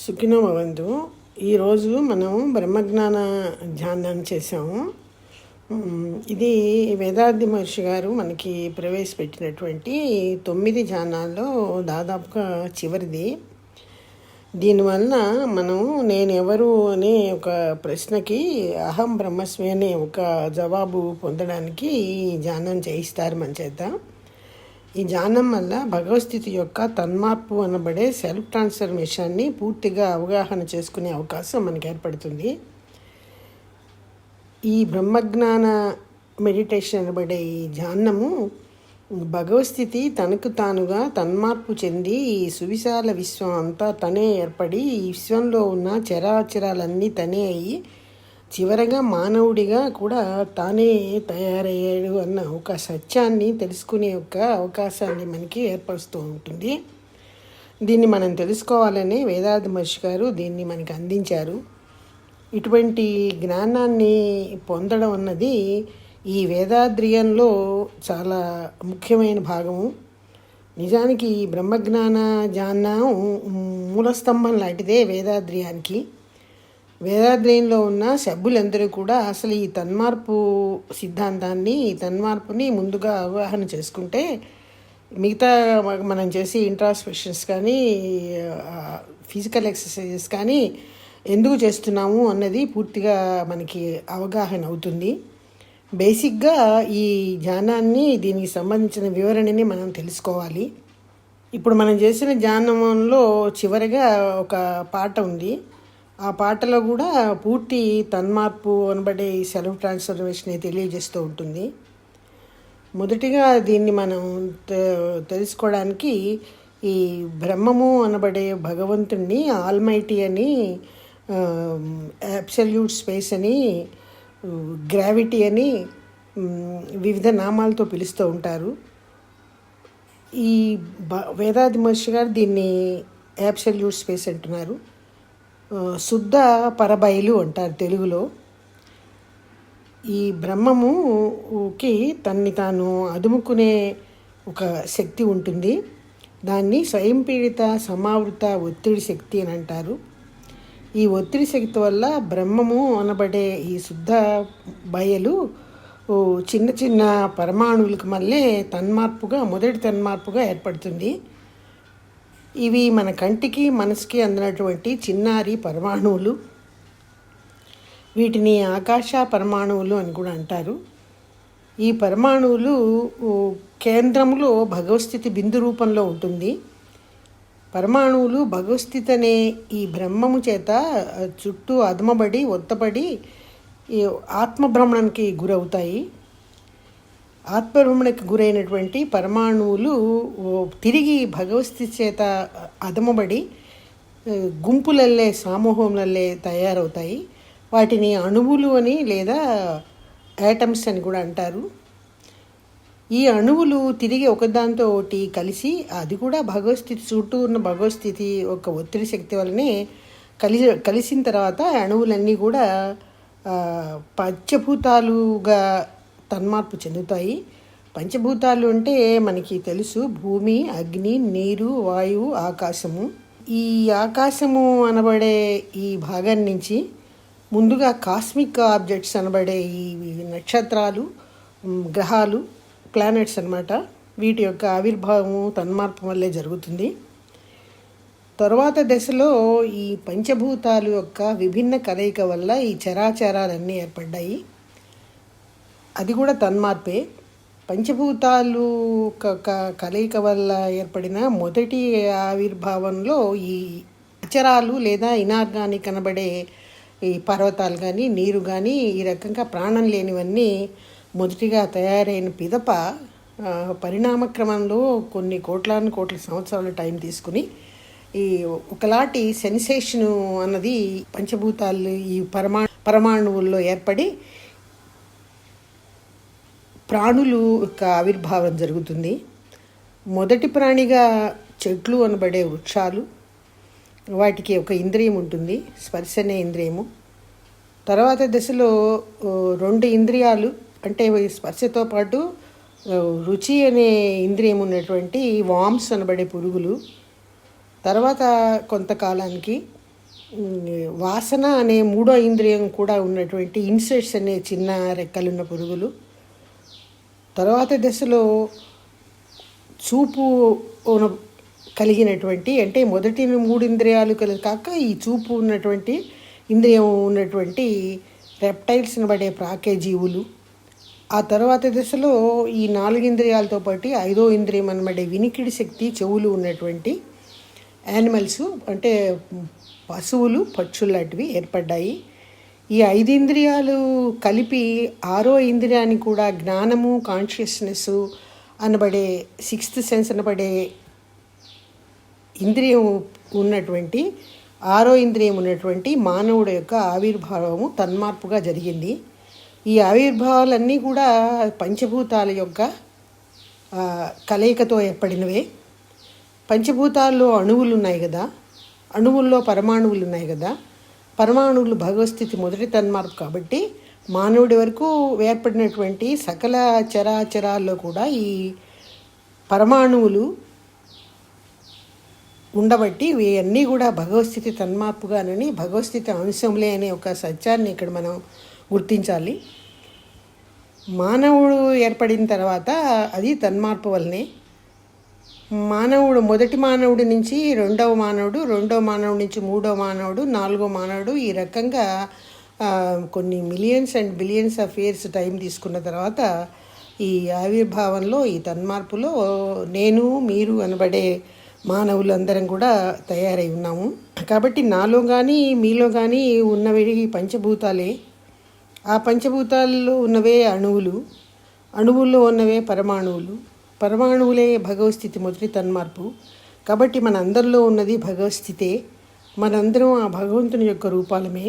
సుఖినో భవంతు. ఈరోజు మనం బ్రహ్మజ్ఞాన ధ్యానాన్ని చేసాము. ఇది వేదాద్రి మహర్షి గారు మనకి ప్రవేశపెట్టినటువంటి 9 ధ్యానాల్లో దాదాపుగా చివరిది. దీనివల్ల మనం నేను ఎవరు అనే ఒక ప్రశ్నకి అహం బ్రహ్మస్మి అనే ఒక జవాబు పొందడానికి ఈ ధ్యానం చేయిస్తారు మన చేత. ఈ ధ్యానం వల్ల భగవస్థితి యొక్క తన్మార్పు అనబడే సెల్ఫ్ ట్రాన్స్ఫర్మేషన్ని పూర్తిగా అవగాహన చేసుకునే అవకాశం మనకు ఏర్పడుతుంది. ఈ బ్రహ్మజ్ఞాన మెడిటేషన్ అనబడే ఈ ధ్యానము భగవస్థితి తనకు తానుగా తన్మార్పు చెంది ఈ సువిశాల విశ్వం అంతా తనే ఏర్పడి ఈ విశ్వంలో ఉన్న చరాచరాలన్నీ తనే అయ్యి చివరగా మానవుడిగా కూడా తానే తయారయ్యాడు అన్న ఒక సత్యాన్ని తెలుసుకునే ఒక అవకాశాన్ని మనకి ఏర్పరుస్తూ ఉంటుంది. దీన్ని మనం తెలుసుకోవాలని వేదాద్రి మహర్షి గారు దీన్ని మనకి అందించారు. ఇటువంటి జ్ఞానాన్ని పొందడం అన్నది ఈ వేదాద్రియంలో చాలా ముఖ్యమైన భాగము. నిజానికి ఈ బ్రహ్మజ్ఞాన జ్ఞానం మూలస్తంభం లాంటిదే వేదాద్రియానికి. వేదాధ్యయంలో ఉన్న సభ్యులందరూ కూడా అసలు ఈ తన్మార్పు సిద్ధాంతాన్ని ఈ తన్మార్పుని ముందుగా అవగాహన చేసుకుంటే మిగతా మనం చేసే ఇంట్రాస్పెక్షన్స్ కానీ ఫిజికల్ ఎక్సర్సైజెస్ కానీ ఎందుకు చేస్తున్నాము అన్నది పూర్తిగా మనకి అవగాహన అవుతుంది. బేసిక్గా ఈ ధ్యానాన్ని దీనికి సంబంధించిన వివరణని మనం తెలుసుకోవాలి. ఇప్పుడు మనం చేసిన ధ్యానంలో చివరిగా ఒక పాట ఉంది. ఆ పాటలో కూడా పూర్తి తన్మార్పు అనబడే సెల్ఫ్ ట్రాన్స్ఫర్మేషన్ తెలియజేస్తూ ఉంటుంది. మొదటిగా దీన్ని మనం తెలుసుకోవడానికి ఈ బ్రహ్మము అనబడే భగవంతుణ్ణి ఆల్మైటీ అని, అబ్సల్యూట్ స్పేస్ అని, గ్రావిటీ అని వివిధ నామాలతో పిలుస్తూ ఉంటారు. ఈ వేదాద్రి మహర్షి గారు దీన్ని అబ్సల్యూట్ స్పేస్ అంటున్నారు. శుద్ధ పరబయలు అంటారు తెలుగులో. ఈ బ్రహ్మముకి తన్ని తాను అదుముకునే ఒక శక్తి ఉంటుంది. దాన్ని స్వయంపీడిత సమావృత ఒత్తిడి శక్తి అని అంటారు. ఈ ఒత్తిడి శక్తి వల్ల బ్రహ్మము అనబడే ఈ శుద్ధ బయలు చిన్న చిన్న పరమాణువులకు మళ్ళీ మొదటి తన్మార్పుగా ఏర్పడుతుంది. ఇవి మన కంటికి మనసుకి అందినటువంటి చిన్నారి పరమాణువులు. వీటిని ఆకాశ పరమాణువులు అని కూడా అంటారు. ఈ పరమాణువులు కేంద్రంలో భగవస్థితి బిందు రూపంలో ఉంటుంది. పరమాణువులు భగవస్థితి అనే ఈ బ్రహ్మము చేత చుట్టూ అదమబడి ఒత్తబడి ఆత్మభ్రమణానికి గురవుతాయి. ఆత్మభ్రమణకు గురైనటువంటి పరమాణువులు తిరిగి భగవస్థితి చేత అదమబడి గుంపులల్లే సమూహంలల్లే తయారవుతాయి. వాటిని అణువులు అని లేదా యాటమ్స్ అని కూడా అంటారు. ఈ అణువులు తిరిగి ఒకదాంతో ఒకటి కలిసి అది కూడా భగవస్థితి చుట్టూ ఉన్న భగవస్థితి ఒక ఒత్తిడి శక్తి వల్లనే కలిసిన తర్వాత అణువులన్నీ కూడా పంచభూతాలుగా తన్మార్పు చెందుతాయి. పంచభూతాలు అంటే మనకి తెలుసు, భూమి, అగ్ని, నీరు, వాయువు, ఆకాశము. ఈ ఆకాశము అనబడే ఈ భాగం నుంచి ముందుగా కాస్మిక్ ఆబ్జెక్ట్స్ అనబడే ఈ నక్షత్రాలు, గ్రహాలు, ప్లానెట్స్ అన్నమాట, వీటి యొక్క ఆవిర్భావము తన్మార్పు వల్లే జరుగుతుంది. తరువాత దశలో ఈ పంచభూతాలు యొక్క విభిన్న కలయిక వల్ల ఈ చరాచరాలన్నీ ఏర్పడ్డాయి. అది కూడా తన్మార్పే. పంచభూతాలు కలయిక వల్ల ఏర్పడిన మొదటి ఆవిర్భావంలో ఈ అచరాలు లేదా ఇనార్గానిక్ అనబడే ఈ పర్వతాలు కానీ నీరు కానీ ఈ రకంగా ప్రాణం లేనివన్నీ మొదటిగా తయారైన పిదప పరిణామక్రమంలో కొన్ని కోట్ల సంవత్సరాల టైం తీసుకుని ఈ ఒకలాంటి సెన్సేషను అన్నది పంచభూతాలు ఈ పరమాణువుల్లో ఏర్పడి ప్రాణులు యొక్క ఆవిర్భావం జరుగుతుంది. మొదటి ప్రాణిగా చెట్లు అనబడే వృక్షాలు, వాటికి ఒక ఇంద్రియం ఉంటుంది, స్పర్శ అనే ఇంద్రియము. తర్వాత దశలో 2 ఇంద్రియాలు అంటే స్పర్శతో పాటు రుచి అనే ఇంద్రియం ఉన్నటువంటి వామ్స్ అనబడే పురుగులు. తర్వాత కొంతకాలానికి వాసన అనే మూడో ఇంద్రియం కూడా ఉన్నటువంటి ఇన్సెక్ట్స్ అనే చిన్న రెక్కలున్న పురుగులు. తర్వాత దశలో చూపు కలిగినటువంటి, అంటే మొదటి 3 ఇంద్రియాలు కాక ఈ చూపు ఉన్నటువంటి ఇంద్రియం ఉన్నటువంటి రెప్టైల్స్ అనబడే ప్రాకే జీవులు. ఆ తర్వాత దశలో ఈ 4 ఇంద్రియాలతో పాటు 5వ ఇంద్రియం అనబడే వినికిడి శక్తి, చెవులు ఉన్నటువంటి యానిమల్స్, అంటే పశువులు, పక్షులు లాంటివి ఏర్పడ్డాయి. ఈ 5 ఇంద్రియాలు కలిపి 6వ ఇంద్రియాన్ని కూడా జ్ఞానము, కాన్షియస్నెస్ అనబడే 6th సెన్స్ అనబడే ఇంద్రియం ఉన్నటువంటి 6వ ఇంద్రియం ఉన్నటువంటి మానవుడి యొక్క ఆవిర్భావము తన్మార్పుగా జరిగింది. ఈ ఆవిర్భావాలన్నీ కూడా పంచభూతాల యొక్క కలయికతో ఏర్పడినవే. పంచభూతాల్లో అణువులు ఉన్నాయి కదా, అణువుల్లో పరమాణువులు ఉన్నాయి కదా. పరమాణువులు భగవస్థితి మొదటి తన్మార్పు కాబట్టి మానవుడి వరకు ఏర్పడినటువంటి సకల చరాచరాల్లో కూడా ఈ పరమాణువులు ఉండబట్టి ఇవన్నీ కూడా భగవస్థితి తన్మార్పుగానని, భగవస్థితి అంశంలే అనే ఒక సత్యాన్ని ఇక్కడ మనం గుర్తించాలి. మానవుడు ఏర్పడిన తర్వాత అది తన్మార్పు వల్లనే. మానవుడు మొదటి మానవుడి నుంచి 2వ మానవుడు, 2వ మానవుడి నుంచి 3వ మానవుడు, 4వ మానవుడు, ఈ రకంగా కొన్ని millions and billions of years time తీసుకున్న తర్వాత ఈ ఆవిర్భావంలో, ఈ తన్మార్పులో నేను, మీరు అనబడే మానవులందరం కూడా తయారై ఉన్నాము. కాబట్టి నాలో కానీ మీలో కానీ ఉన్నవి పంచభూతాలే. ఆ పంచభూతాల్లో ఉన్నవే అణువులు, అణువుల్లో ఉన్నవే పరమాణువులు, పరమాణువులే భగవస్థితి మొదటి తన్మార్పు. కాబట్టి మన అందరిలో ఉన్నది భగవస్థితే. మనందరం ఆ భగవంతుని యొక్క రూపాలమే.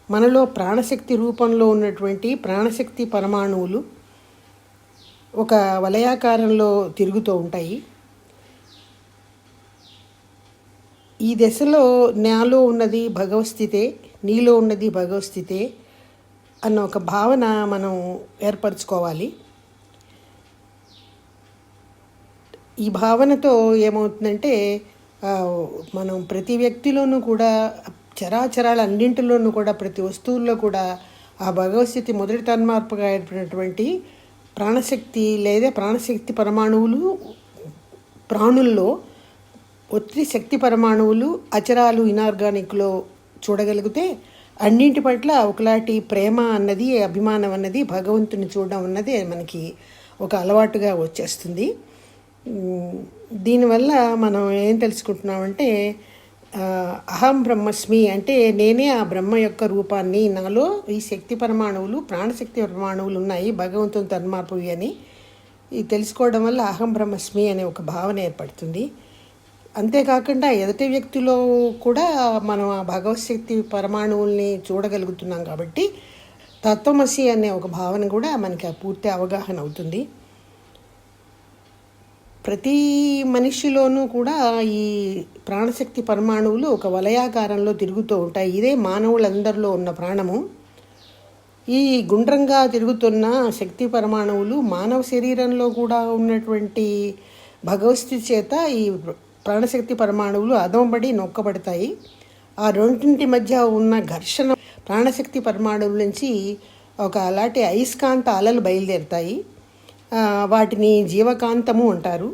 మనలో ప్రాణశక్తి రూపంలో ఉన్నటువంటి ప్రాణశక్తి పరమాణువులు ఒక వలయాకారంలో తిరుగుతూ ఉంటాయి. ఈ దశలో నాలో ఉన్నది భగవస్థితే, నీలో ఉన్నది భగవస్థితే అన్న ఒక భావన మనం ఏర్పరచుకోవాలి. ఈ భావనతో ఏమవుతుందంటే మనం ప్రతి వ్యక్తిలోనూ కూడా, చరాచరాల అన్నింటిలోనూ కూడా, ప్రతి వస్తువుల్లో కూడా ఆ భగవస్థితి మొదటి తన్మార్పుగా ఏర్పడినటువంటి ప్రాణశక్తి లేదా ప్రాణశక్తి పరమాణువులు ప్రాణుల్లో ఒత్తి శక్తి పరమాణువులు, అచరాలు ఇనార్గానిక్లో చూడగలిగితే అన్నింటి పట్ల ఒకలాంటి ప్రేమ అన్నది, అభిమానం అన్నది, భగవంతుని చూడడం అన్నది మనకి ఒక అలవాటుగా వచ్చేస్తుంది. దీనివల్ల మనం ఏం తెలుసుకుంటున్నామంటే అహం బ్రహ్మస్మి, అంటే నేనే ఆ బ్రహ్మ యొక్క రూపాన్ని, నాలో ఈ శక్తి పరమాణువులు, ప్రాణశక్తి పరమాణువులు ఉన్నాయి, భగవంతుని తన్మార్పువి అని ఇది తెలుసుకోవడం వల్ల అహం బ్రహ్మస్మి అనే ఒక భావన ఏర్పడుతుంది. అంతేకాకుండా ఎదుటి వ్యక్తిలో కూడా మనం ఆ భగవశక్తి పరమాణువుల్ని చూడగలుగుతున్నాం కాబట్టి తత్వమసి అనే ఒక భావన కూడా మనకి పూర్తి అవగాహన అవుతుంది. ప్రతి మనిషిలోనూ కూడా ఈ ప్రాణశక్తి పరమాణువులు ఒక వలయాకారంలో తిరుగుతూ ఉంటాయి. ఇదే మానవులందరిలో ఉన్న ప్రాణము. ఈ గుండ్రంగా తిరుగుతున్న శక్తి పరమాణువులు మానవ శరీరంలో కూడా ఉన్నటువంటి భగవస్థితి చేత ఈ ప్రాణశక్తి పరమాణువులు అదోంబడి నొక్కబడతాయి. ఆ రెండింటి మధ్య ఉన్న ఘర్షణ ప్రాణశక్తి పరమాణువుల నుంచి ఒక అలాంటి అయస్కాంత అలలు బయలుదేరుతాయి. వాటిని జీవకాంతము అంటారు.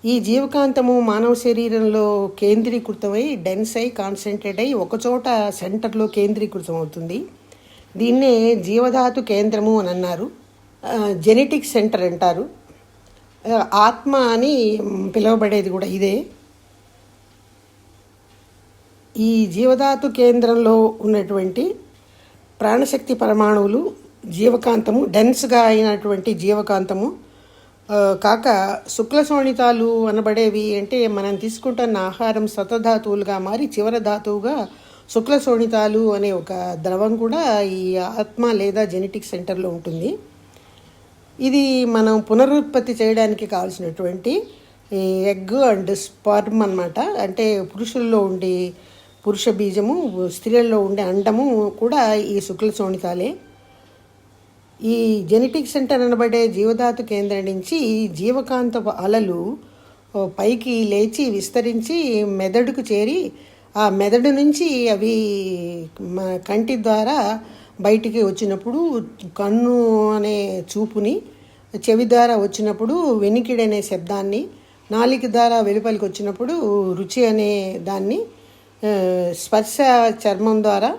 ఈ జీవకాంతము మానవ శరీరంలో కేంద్రీకృతమై, డెన్స్ అయి, కాన్సన్ట్రేట్ అయి ఒకచోట సెంటర్లో కేంద్రీకృతం అవుతుంది. దీన్నే జీవధాతు కేంద్రము అని అన్నారు. జెనెటిక్ సెంటర్ అంటారు. ఆత్మ అని పిలువబడేది కూడా ఇదే. ఈ జీవధాతు కేంద్రంలో ఉన్నటువంటి ప్రాణశక్తి పరమాణువులు జీవకాంతము, డెన్స్గా అయినటువంటి జీవకాంతము కాక శుక్ల శోణితాలు అనబడేవి, అంటే మనం తీసుకుంటున్న ఆహారం సతధాతువులుగా మారి చివరి ధాతువుగా శుక్ల శోణితాలు అనే ఒక ద్రవం కూడా ఈ ఆత్మ లేదా జెనెటిక్ సెంటర్లో ఉంటుంది. ఇది మనం పునరుత్పత్తి చేయడానికి కావాల్సినటువంటి ఎగ్ అండ్ స్పర్మ్ అన్నమాట. అంటే పురుషుల్లో ఉండే పురుష బీజము, స్త్రీలలో ఉండే అండము కూడా ఈ శుక్ల శోణితాలే. ఈ జెనెటిక్ సెంటర్ అనబడే జీవధాతు కేంద్రం నుంచి జీవకాంత అలలు పైకి లేచి విస్తరించి మెదడుకు చేరి ఆ మెదడు నుంచి అవి కంటి ద్వారా బయటికి వచ్చినప్పుడు కన్ను అనే చూపుని, చెవి ద్వారా వచ్చినప్పుడు వెనికిడి అనే శబ్దాన్ని, నాలిక ద్వారా వెలుపలికి వచ్చినప్పుడు రుచి అనే దాన్ని, స్పర్శ చర్మం ద్వారా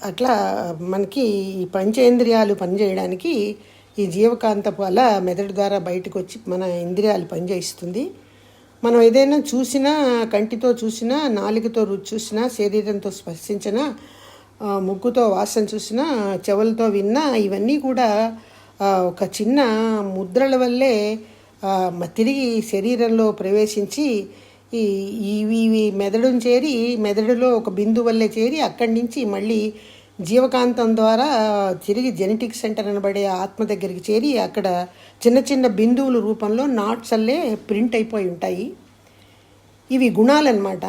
అట్లా మనకి ఈ పంచేంద్రియాలు పనిచేయడానికి ఈ జీవకాంతపు అల మెదడు ద్వారా బయటకు వచ్చి మన ఇంద్రియాలు పనిచేయిస్తుంది. మనం ఏదైనా చూసినా, కంటితో చూసినా, నాలుకతో రుచి చూసినా, శరీరంతో స్పర్శించినా, ముక్కుతో వాసన చూసినా, చెవులతో విన్నా, ఇవన్నీ కూడా ఒక చిన్న ముద్రల వల్లే తిరిగి శరీరంలో ప్రవేశించి ఇవి మెదడును చేరి, మెదడులో ఒక బిందువు వల్లే చేరి, అక్కడి నుంచి మళ్ళీ జీవకాంతం ద్వారా తిరిగి జెనెటిక్ సెంటర్ అనబడే ఆత్మ దగ్గరికి చేరి అక్కడ చిన్న చిన్న బిందువుల రూపంలో నాట్స్ అల్లే ప్రింట్ అయిపోయి ఉంటాయి. ఇవి గుణాలన్నమాట.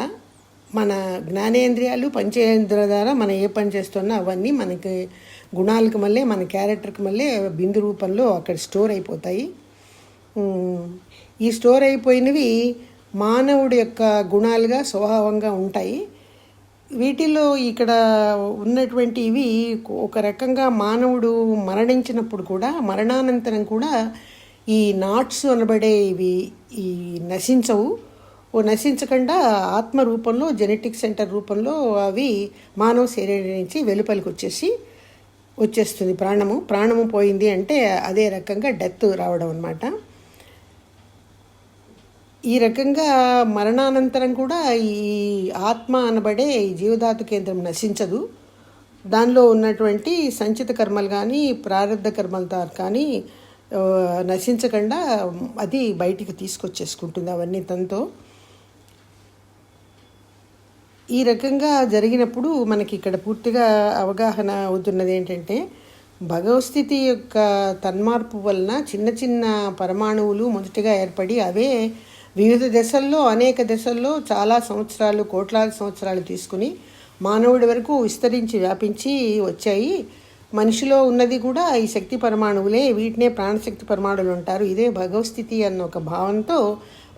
మన జ్ఞానేంద్రియాలు పంచేంద్రియాల ద్వారా మనం ఏ పని చేస్తున్నా అవన్నీ మనకి గుణాలకు మళ్ళీ, మన క్యారెక్టర్కి మళ్ళీ బిందు రూపంలో అక్కడ స్టోర్ అయిపోతాయి. ఈ స్టోర్ అయిపోయినవి మానవుడి యొక్క గుణాలుగా స్వభావంగా ఉంటాయి. వీటిలో ఇక్కడ ఉన్నటువంటి ఇవి ఒక రకంగా మానవుడు మరణించినప్పుడు కూడా, మరణానంతరం కూడా ఈ నాట్స్ అనబడే ఇవి ఈ నశించవు. నశించకుండా ఆత్మ రూపంలో, జెనెటిక్ సెంటర్ రూపంలో అవి మానవ శరీరం నుంచి వెలుపలికి వచ్చేస్తుంది ప్రాణము పోయింది అంటే అదే రకంగా డెత్ రావడం అన్నమాట. ఈ రకంగా మరణానంతరం కూడా ఈ ఆత్మ అనబడే ఈ జీవధాతు కేంద్రం నశించదు. దానిలో ఉన్నటువంటి సంచిత కర్మలు కానీ, ప్రారంధ కర్మలతో కానీ నశించకుండా అది బయటికి తీసుకొచ్చేసుకుంటుంది అవన్నీ తనతో. ఈ రకంగా జరిగినప్పుడు మనకి ఇక్కడ పూర్తిగా అవగాహన అవుతున్నది ఏంటంటే, భగవస్థితి యొక్క తన్మార్పు వలన చిన్న చిన్న పరమాణువులు మొదటిగా ఏర్పడి అవే వివిధ దశల్లో, అనేక దశల్లో చాలా సంవత్సరాలు, కోట్లాది సంవత్సరాలు తీసుకుని మానవుడి వరకు విస్తరించి వ్యాపించి వచ్చాయి. మనిషిలో ఉన్నది కూడా ఈ శక్తి పరమాణువులే. వీటినే ప్రాణశక్తి పరమాణువులు అంటారు. ఇదే భగవస్థితి అన్న ఒక భావంతో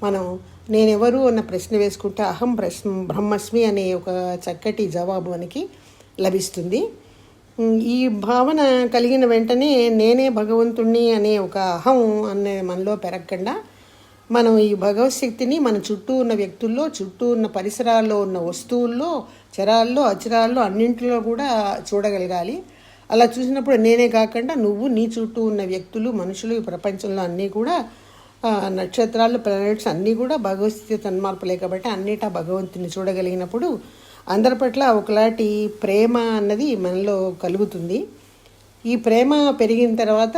మనం నేనెవరు అన్న ప్రశ్న వేసుకుంటే అహం బ్రహ్మస్మి అనే ఒక చక్కటి జవాబు మనకి లభిస్తుంది. ఈ భావన కలిగిన వెంటనే నేనే భగవంతుణ్ణి అనే ఒక అహం అనే మనలో పెరగకుండా మనం ఈ భగవశక్తిని మన చుట్టూ ఉన్న వ్యక్తుల్లో, చుట్టూ ఉన్న పరిసరాల్లో ఉన్న వస్తువుల్లో, చరాల్లో, అచరాల్లో అన్నింటిలో కూడా చూడగలగాలి. అలా చూసినప్పుడు నేనే కాకుండా నువ్వు, నీ చుట్టూ ఉన్న వ్యక్తులు, మనుషులు, ఈ ప్రపంచంలో అన్నీ కూడా నక్షత్రాలు, ప్లానెట్స్ అన్నీ కూడా భగవస్థితి తన్మార్పులే కాబట్టి అన్నిటా భగవంతుని చూడగలిగినప్పుడు అందరి పట్ల ఒకలాంటి ప్రేమ అన్నది మనలో కలుగుతుంది. ఈ ప్రేమ పెరిగిన తర్వాత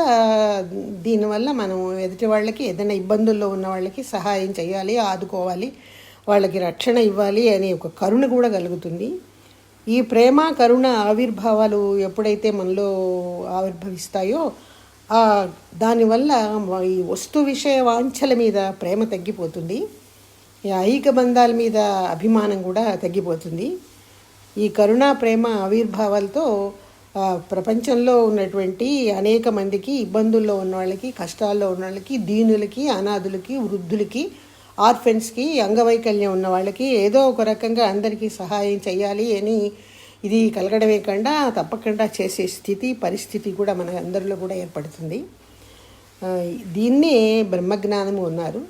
దీనివల్ల మనం ఎదుటి వాళ్ళకి ఏదైనా ఇబ్బందుల్లో ఉన్న వాళ్ళకి సహాయం చేయాలి, ఆదుకోవాలి, వాళ్ళకి రక్షణ ఇవ్వాలి అనే ఒక కరుణ కూడా కలుగుతుంది. ఈ ప్రేమ, కరుణ ఆవిర్భావాలు ఎప్పుడైతే మనలో ఆవిర్భవిస్తాయో దానివల్ల ఈ వస్తు విషయ వాంఛల మీద ప్రేమ తగ్గిపోతుంది. ఈ ఐహిక బంధాల మీద అభిమానం కూడా తగ్గిపోతుంది. ఈ కరుణ, ప్రేమ ఆవిర్భావాలతో ప్రపంచంలో ఉన్నటువంటి అనేక మందికి, ఇబ్బందుల్లో ఉన్న వాళ్ళకి, కష్టాల్లో ఉన్న వాళ్ళకి, దీనులకి, అనాథులకి, వృద్ధులకి, ఆర్ఫెన్స్కి, అంగవైకల్యం ఉన్న వాళ్ళకి ఏదో ఒక రకంగా అందరికీ సహాయం చేయాలి అని ఇది కలగడమే కాకుండా తప్పకుండా చేసే స్థితి, పరిస్థితి కూడా మన అందరిలో కూడా ఏర్పడుతుంది. దీన్నే బ్రహ్మజ్ఞానము అన్నారు.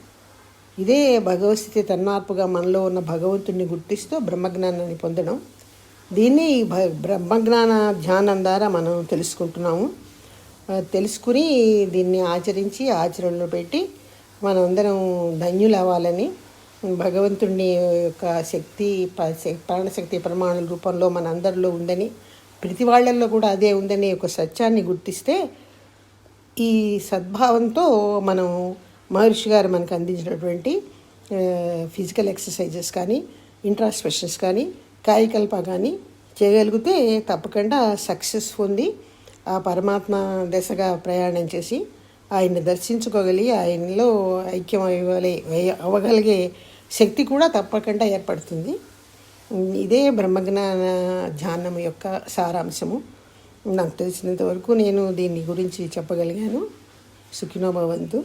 ఇదే భగవస్థితి తన్మార్పుగా మనలో ఉన్న భగవంతుడిని గుర్తిస్తూ బ్రహ్మజ్ఞానాన్ని పొందడం. దీన్ని బ్రహ్మజ్ఞాన ధ్యానం ద్వారా మనం తెలుసుకుంటున్నాము. తెలుసుకుని దీన్ని ఆచరించి ఆచరణలో పెట్టి మనందరం ధన్యులు అవ్వాలని, భగవంతుడిని యొక్క శక్తి, ప్రాణశక్తి పరమాణుల రూపంలో మన అందరిలో ఉందని, ప్రతి వాళ్ళల్లో కూడా అదే ఉందనే ఒక సత్యాన్ని గుర్తిస్తే ఈ సద్భావంతో మనం మహర్షి గారు మనకు అందించినటువంటి ఫిజికల్ ఎక్సర్సైజెస్ కానీ, ఇంట్రాస్పెక్షన్స్ కానీ, కాయకల్ప కానీ చేయగలిగితే తప్పకుండా సక్సెస్ పొంది ఆ పరమాత్మ దశగా ప్రయాణం చేసి ఆయన్ని దర్శించుకోగలిగి ఆయనలో ఐక్యం అవ్వగలిగే శక్తి కూడా తప్పకుండా ఏర్పడుతుంది. ఇదే బ్రహ్మజ్ఞాన ధ్యానం యొక్క సారాంశము. నాకు తెలిసినంత వరకు నేను దీని గురించి చెప్పగలిగాను. సుఖినో భవంతు.